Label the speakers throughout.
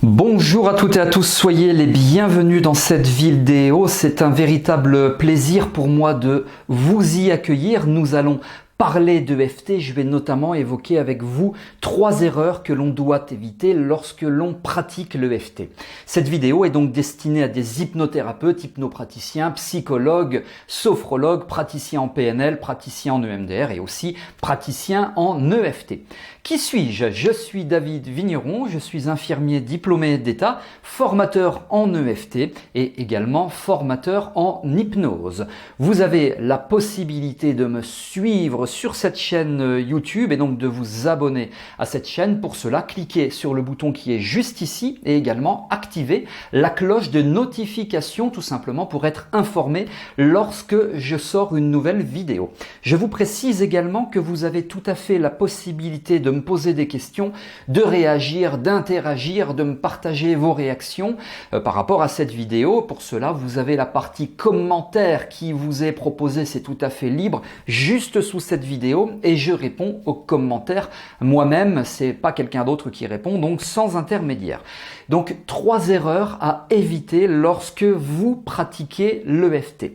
Speaker 1: Bonjour à toutes et à tous, soyez les bienvenus dans cette vidéo. C'est un véritable plaisir pour moi de vous y accueillir. Nous allons parler d'EFT. Je vais notamment évoquer avec vous 3 erreurs que l'on doit éviter lorsque l'on pratique l'EFT. Cette vidéo est donc destinée à des hypnothérapeutes, hypnopraticiens, psychologues, sophrologues, praticiens en PNL, praticiens en EMDR et aussi praticiens en EFT. Qui suis-je? Je suis David Vigneron, je suis infirmier diplômé d'État, formateur en EFT et également formateur en hypnose. Vous avez la possibilité de me suivre sur cette chaîne YouTube et donc de vous abonner à cette chaîne. Pour cela, cliquez sur le bouton qui est juste ici et également activez la cloche de notification tout simplement pour être informé lorsque je sors une nouvelle vidéo. Je vous précise également que vous avez tout à fait la possibilité de me poser des questions, de réagir, d'interagir, de me partager vos réactions par rapport à cette vidéo. Pour cela, vous avez la partie commentaires qui vous est proposée, c'est tout à fait libre, juste sous cette vidéo et je réponds aux commentaires moi-même, c'est pas quelqu'un d'autre qui répond, donc sans intermédiaire. Donc 3 erreurs à éviter lorsque vous pratiquez l'EFT.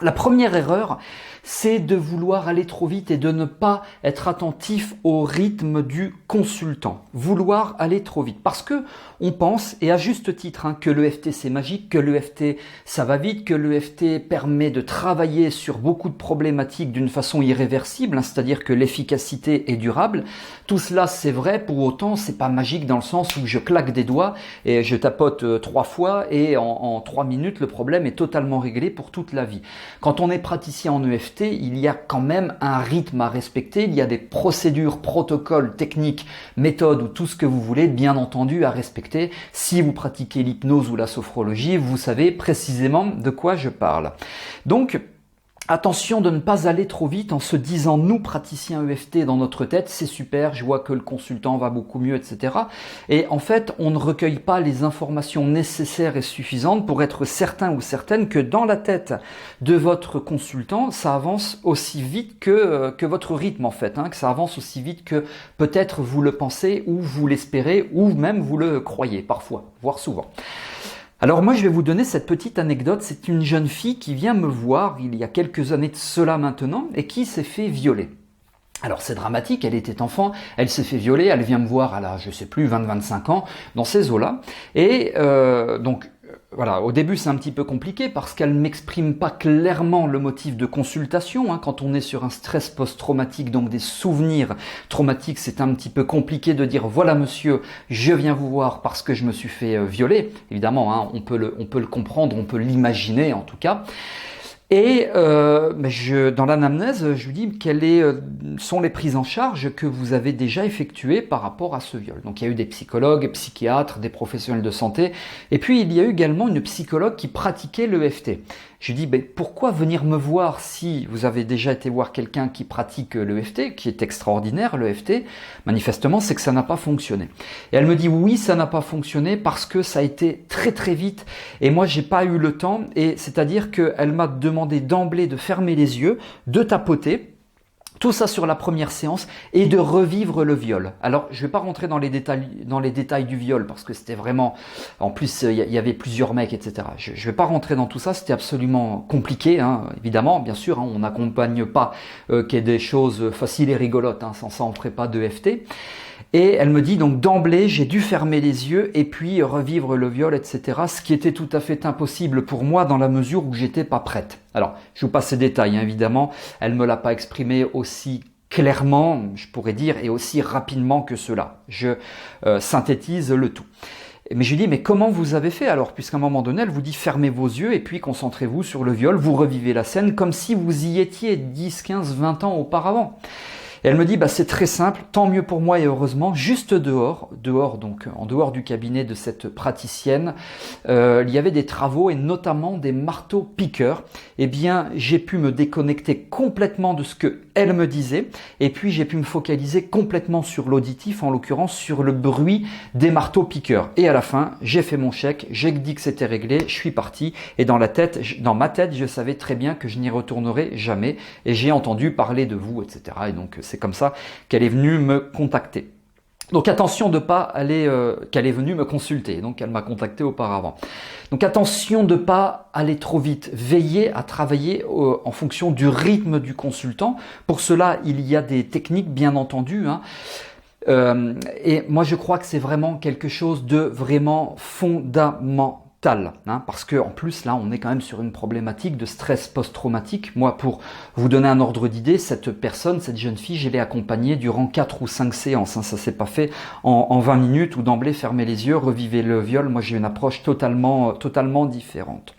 Speaker 1: La première erreur, c'est de vouloir aller trop vite et de ne pas être attentif au rythme du consultant. Vouloir aller trop vite. Parce que on pense, et à juste titre, que l'EFT c'est magique, que l'EFT ça va vite, que l'EFT permet de travailler sur beaucoup de problématiques d'une façon irréversible, c'est-à-dire que l'efficacité est durable. Tout cela c'est vrai, pour autant c'est pas magique dans le sens où je claque des doigts et je tapote 3 fois et en 3 minutes le problème est totalement réglé pour toute la vie. Quand on est praticien en EFT, il y a quand même un rythme à respecter, il y a des procédures, protocoles, techniques, méthodes ou tout ce que vous voulez, bien entendu, à respecter. Si vous pratiquez l'hypnose ou la sophrologie, vous savez précisément de quoi je parle. Donc, attention de ne pas aller trop vite en se disant nous praticiens EFT dans notre tête, c'est super, je vois que le consultant va beaucoup mieux, etc. Et en fait, on ne recueille pas les informations nécessaires et suffisantes pour être certain ou certaine que dans la tête de votre consultant, ça avance aussi vite que votre rythme en fait, que ça avance aussi vite que peut-être vous le pensez ou vous l'espérez ou même vous le croyez parfois, voire souvent. Alors moi je vais vous donner cette petite anecdote, c'est une jeune fille qui vient me voir il y a quelques années de cela maintenant et qui s'est fait violer. Alors c'est dramatique, elle était enfant, elle s'est fait violer, elle vient me voir à l'âge, je sais plus, 20-25 ans, dans ces eaux-là. Et donc voilà, au début c'est un petit peu compliqué parce qu'elle ne m'exprime pas clairement le motif de consultation. Quand on est sur un stress post-traumatique, donc des souvenirs traumatiques, c'est un petit peu compliqué de dire voilà monsieur, je viens vous voir parce que je me suis fait violer. Évidemment, on peut le comprendre, on peut l'imaginer en tout cas. Et dans l'anamnèse, je lui dis quelles sont les prises en charge que vous avez déjà effectuées par rapport à ce viol. Donc il y a eu des psychologues, psychiatres, des professionnels de santé, et puis il y a eu également une psychologue qui pratiquait l'EFT. Je lui dis pourquoi venir me voir si vous avez déjà été voir quelqu'un qui pratique l'EFT, qui est extraordinaire l'EFT. Manifestement, c'est que ça n'a pas fonctionné. Et elle me dit oui, ça n'a pas fonctionné parce que ça a été très très vite et moi j'ai pas eu le temps. Et c'est-à-dire qu'elle m'a demandé d'emblée de fermer les yeux, de tapoter. Tout ça sur la première séance et de revivre le viol. Alors, je vais pas rentrer dans les détails du viol parce que c'était vraiment, en plus, il y avait plusieurs mecs, etc. Je vais pas rentrer dans tout ça, c'était absolument compliqué, évidemment, bien sûr, on n'accompagne pas qu'il y ait des choses faciles et rigolotes, sans ça on ferait pas d'EFT. Et elle me dit donc d'emblée, j'ai dû fermer les yeux et puis revivre le viol, etc. Ce qui était tout à fait impossible pour moi dans la mesure où j'étais pas prête. Alors, je vous passe ces détails, évidemment. Elle me l'a pas exprimé aussi clairement, je pourrais dire, et aussi rapidement que cela. Je synthétise le tout. Mais je lui dis, mais comment vous avez fait alors? Puisqu'à un moment donné, elle vous dit fermez vos yeux et puis concentrez-vous sur le viol, vous revivez la scène comme si vous y étiez 10, 15, 20 ans auparavant. Et elle me dit, c'est très simple, tant mieux pour moi et heureusement, juste dehors donc en dehors du cabinet de cette praticienne, il y avait des travaux et notamment des marteaux piqueurs. Eh bien, j'ai pu me déconnecter complètement de ce que elle me disait et puis j'ai pu me focaliser complètement sur l'auditif, en l'occurrence sur le bruit des marteaux piqueurs. Et à la fin, j'ai fait mon chèque, j'ai dit que c'était réglé, je suis parti et dans ma tête, je savais très bien que je n'y retournerai jamais et j'ai entendu parler de vous, etc. Et donc c'est comme ça qu'elle est venue me contacter. Donc attention de pas aller, qu'elle est venue me consulter, donc elle m'a contacté auparavant. Donc attention de pas aller trop vite, veillez à travailler en fonction du rythme du consultant. Pour cela, il y a des techniques bien entendu, hein. Et moi je crois que c'est vraiment quelque chose de vraiment fondamental. Hein, parce que en plus là on est quand même sur une problématique de stress post-traumatique. Moi, pour vous donner un ordre d'idée, cette personne, cette jeune fille, je l'ai accompagnée durant 4 ou 5 séances. Hein, ça s'est pas fait en 20 minutes ou d'emblée fermez les yeux, revivez le viol. Moi j'ai une approche totalement différente.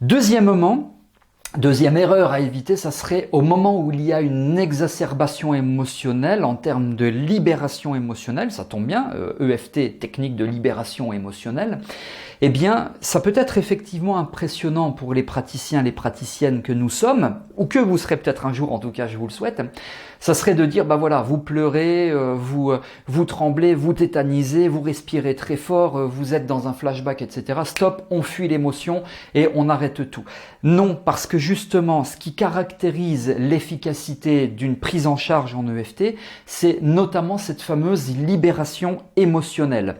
Speaker 1: Deuxième erreur à éviter, ça serait au moment où il y a une exacerbation émotionnelle en termes de libération émotionnelle, ça tombe bien, EFT, technique de libération émotionnelle, eh bien, ça peut être effectivement impressionnant pour les praticiens, les praticiennes que nous sommes, ou que vous serez peut-être un jour, en tout cas je vous le souhaite. Ça serait de dire, bah voilà, vous pleurez, vous tremblez, vous tétanisez, vous respirez très fort, vous êtes dans un flashback, etc. Stop, on fuit l'émotion et on arrête tout. Non, parce que justement, ce qui caractérise l'efficacité d'une prise en charge en EFT, c'est notamment cette fameuse libération émotionnelle.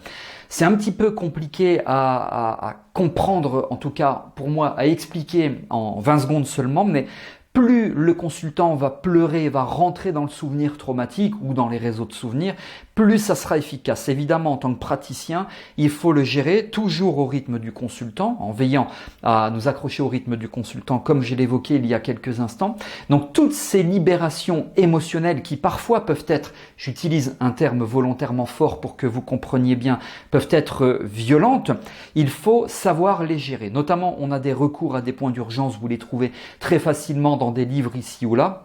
Speaker 1: C'est un petit peu compliqué à comprendre, en tout cas pour moi, à expliquer en 20 secondes seulement, mais plus le consultant va pleurer, va rentrer dans le souvenir traumatique ou dans les réseaux de souvenirs, plus ça sera efficace. Évidemment, en tant que praticien, il faut le gérer toujours au rythme du consultant, en veillant à nous accrocher au rythme du consultant, comme je l'évoquais il y a quelques instants. Donc, toutes ces libérations émotionnelles qui parfois peuvent être, j'utilise un terme volontairement fort pour que vous compreniez bien, peuvent être violentes, il faut savoir les gérer. Notamment, on a des recours à des points d'urgence, vous les trouvez très facilement dans des livres ici ou là.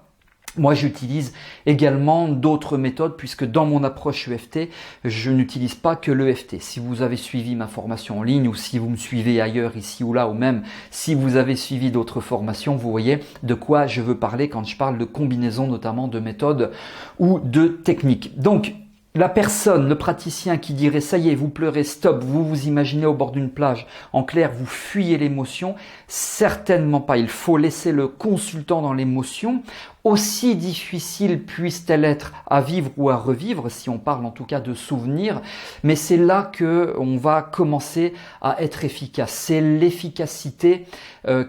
Speaker 1: Moi, j'utilise également d'autres méthodes puisque dans mon approche EFT, je n'utilise pas que l'EFT. Si vous avez suivi ma formation en ligne ou si vous me suivez ailleurs ici ou là ou même si vous avez suivi d'autres formations, vous voyez de quoi je veux parler quand je parle de combinaison notamment de méthodes ou de techniques. Donc, la personne, le praticien qui dirait « ça y est, vous pleurez, stop, vous vous imaginez au bord d'une plage », en clair, vous fuyez l'émotion, certainement pas. Il faut laisser le consultant dans l'émotion, aussi difficile puisse-t-elle être à vivre ou à revivre, si on parle en tout cas de souvenirs, mais c'est là que on va commencer à être efficace. C'est l'efficacité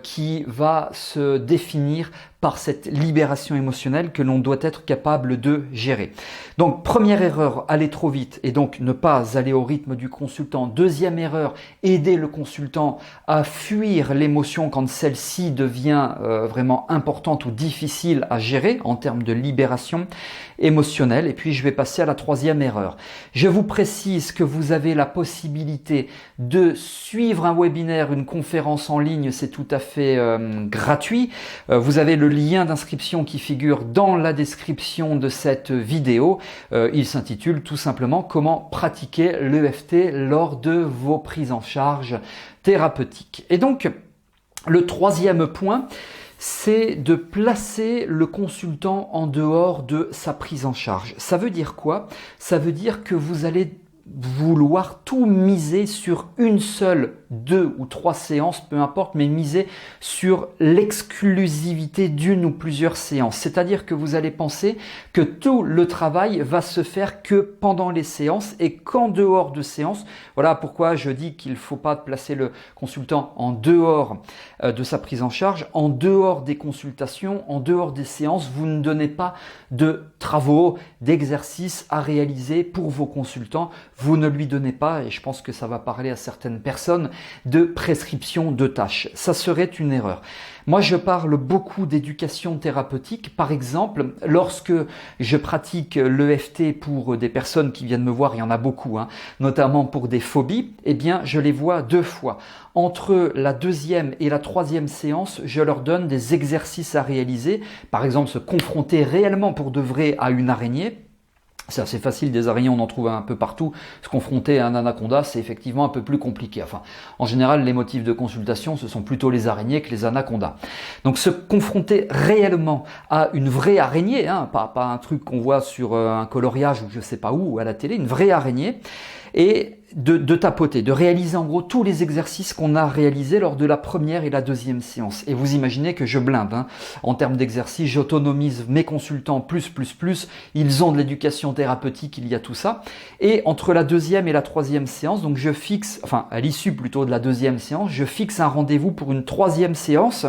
Speaker 1: qui va se définir par cette libération émotionnelle que l'on doit être capable de gérer. Donc, première erreur, aller trop vite et donc ne pas aller au rythme du consultant. Deuxième erreur, aider le consultant à fuir l'émotion quand celle-ci devient vraiment importante ou difficile à gérer en termes de libération émotionnelle. Et puis, je vais passer à la troisième erreur. Je vous précise que vous avez la possibilité de suivre un webinaire, une conférence en ligne, c'est tout à fait gratuit. Vous avez le lien d'inscription qui figure dans la description de cette vidéo. Il s'intitule tout simplement « Comment pratiquer l'EFT lors de vos prises en charge thérapeutiques ». Et donc, le troisième point, c'est de placer le consultant en dehors de sa prise en charge. Ça veut dire quoi? Ça veut dire que vous allez vouloir tout miser sur une seule, 2 ou 3 séances, peu importe, mais miser sur l'exclusivité d'une ou plusieurs séances. C'est-à-dire que vous allez penser que tout le travail va se faire que pendant les séances et qu'en dehors de séances. Voilà pourquoi je dis qu'il ne faut pas placer le consultant en dehors de sa prise en charge, en dehors des consultations, en dehors des séances. Vous ne donnez pas de travaux, d'exercices à réaliser pour vos consultants. Vous ne lui donnez pas, et je pense que ça va parler à certaines personnes, de prescription de tâches. Ça serait une erreur. Moi, je parle beaucoup d'éducation thérapeutique. Par exemple, lorsque je pratique l'EFT pour des personnes qui viennent me voir, il y en a beaucoup, hein, notamment pour des phobies, eh bien, je les vois 2 fois. Entre la 2e et la 3e séance, je leur donne des exercices à réaliser. Par exemple, se confronter réellement pour de vrai à une araignée. C'est assez facile, des araignées, on en trouve un peu partout. Se confronter à un anaconda, c'est effectivement un peu plus compliqué. Enfin, en général, les motifs de consultation, ce sont plutôt les araignées que les anacondas. Donc, se confronter réellement à une vraie araignée, hein, pas un truc qu'on voit sur un coloriage ou je sais pas où, à la télé, une vraie araignée, et de tapoter, de réaliser en gros tous les exercices qu'on a réalisés lors de la première et la deuxième séance. Et vous imaginez que je blinde, hein. En termes d'exercices, j'autonomise mes consultants plus. Ils ont de l'éducation thérapeutique, il y a tout ça. Et entre la deuxième et la troisième séance, donc je fixe, enfin à l'issue plutôt de la deuxième séance, je fixe un rendez-vous pour une troisième séance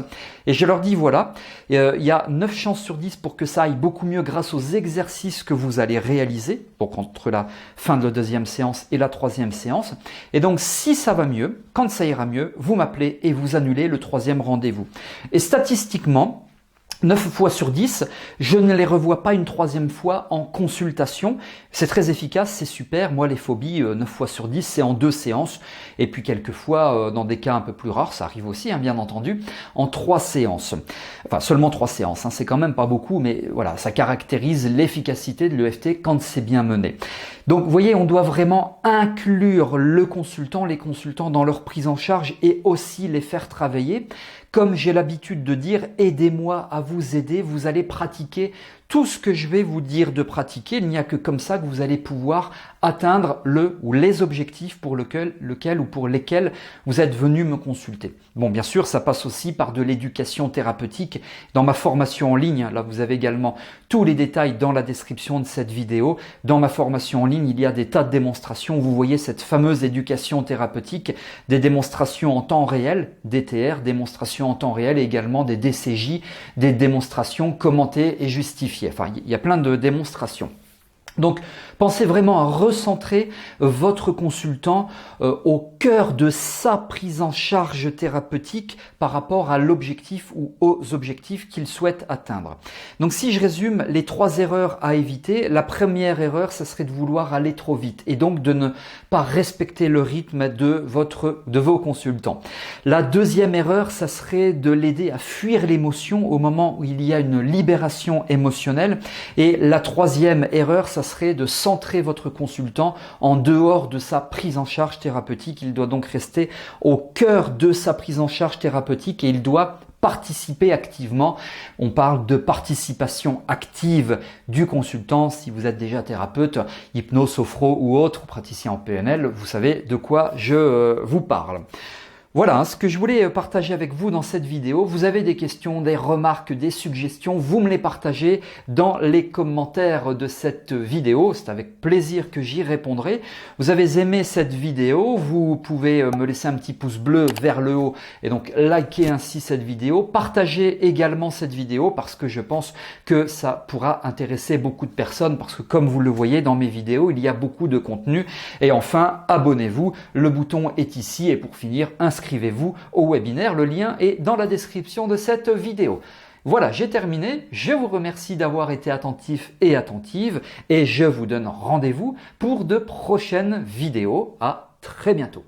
Speaker 1: et je leur dis voilà, il y a 9 chances sur 10 pour que ça aille beaucoup mieux grâce aux exercices que vous allez réaliser, donc entre la fin de la deuxième séance et la troisième séance. Et donc si ça va mieux, quand ça ira mieux, vous m'appelez et vous annulez le troisième rendez-vous. Et statistiquement, 9 fois sur 10, je ne les revois pas une troisième fois en consultation. C'est très efficace, c'est super. Moi, les phobies, 9 fois sur 10, c'est en 2 séances. Et puis quelquefois, dans des cas un peu plus rares, ça arrive aussi, hein, bien entendu, en 3 séances. Enfin, seulement 3 séances, hein, c'est quand même pas beaucoup, mais voilà, ça caractérise l'efficacité de l'EFT quand c'est bien mené. Donc, vous voyez, on doit vraiment inclure le consultant, les consultants dans leur prise en charge et aussi les faire travailler. Comme j'ai l'habitude de dire, aidez-moi à vous aider, vous allez pratiquer tout ce que je vais vous dire de pratiquer. Il n'y a que comme ça que vous allez pouvoir atteindre le ou les objectifs pour lequel ou pour lesquels vous êtes venu me consulter. Bon, bien sûr, ça passe aussi par de l'éducation thérapeutique. Dans ma formation en ligne, là vous avez également tous les détails dans la description de cette vidéo. Dans ma formation en ligne, il y a des tas de démonstrations. Vous voyez cette fameuse éducation thérapeutique, des démonstrations en temps réel, DTR, démonstrations en temps réel et également des DCJ, des démonstrations commentées et justifiées. Enfin, il y a plein de démonstrations. Donc, pensez vraiment à recentrer votre consultant au cœur de sa prise en charge thérapeutique par rapport à l'objectif ou aux objectifs qu'il souhaite atteindre. Donc, si je résume les 3 erreurs à éviter, la première erreur, ça serait de vouloir aller trop vite et donc de ne pas respecter le rythme de vos consultants. La deuxième erreur, ça serait de l'aider à fuir l'émotion au moment où il y a une libération émotionnelle. Et la troisième erreur, ça serait de centrer votre consultant en dehors de sa prise en charge thérapeutique. Il doit donc rester au cœur de sa prise en charge thérapeutique et il doit participer activement. On parle de participation active du consultant. Si vous êtes déjà thérapeute, hypnose, sophro ou autre, praticien en PNL, vous savez de quoi je vous parle. Voilà ce que je voulais partager avec vous dans cette vidéo. Vous avez des questions, des remarques, des suggestions, vous me les partagez dans les commentaires de cette vidéo. C'est avec plaisir que j'y répondrai. Vous avez aimé cette vidéo, vous pouvez me laisser un petit pouce bleu vers le haut et donc liker ainsi cette vidéo. Partagez également cette vidéo parce que je pense que ça pourra intéresser beaucoup de personnes parce que comme vous le voyez dans mes vidéos, il y a beaucoup de contenu. Et enfin, abonnez-vous. Le bouton est ici et pour finir, inscrivez-vous au webinaire, le lien est dans la description de cette vidéo. Voilà, j'ai terminé, je vous remercie d'avoir été attentif et attentive et je vous donne rendez-vous pour de prochaines vidéos. À très bientôt.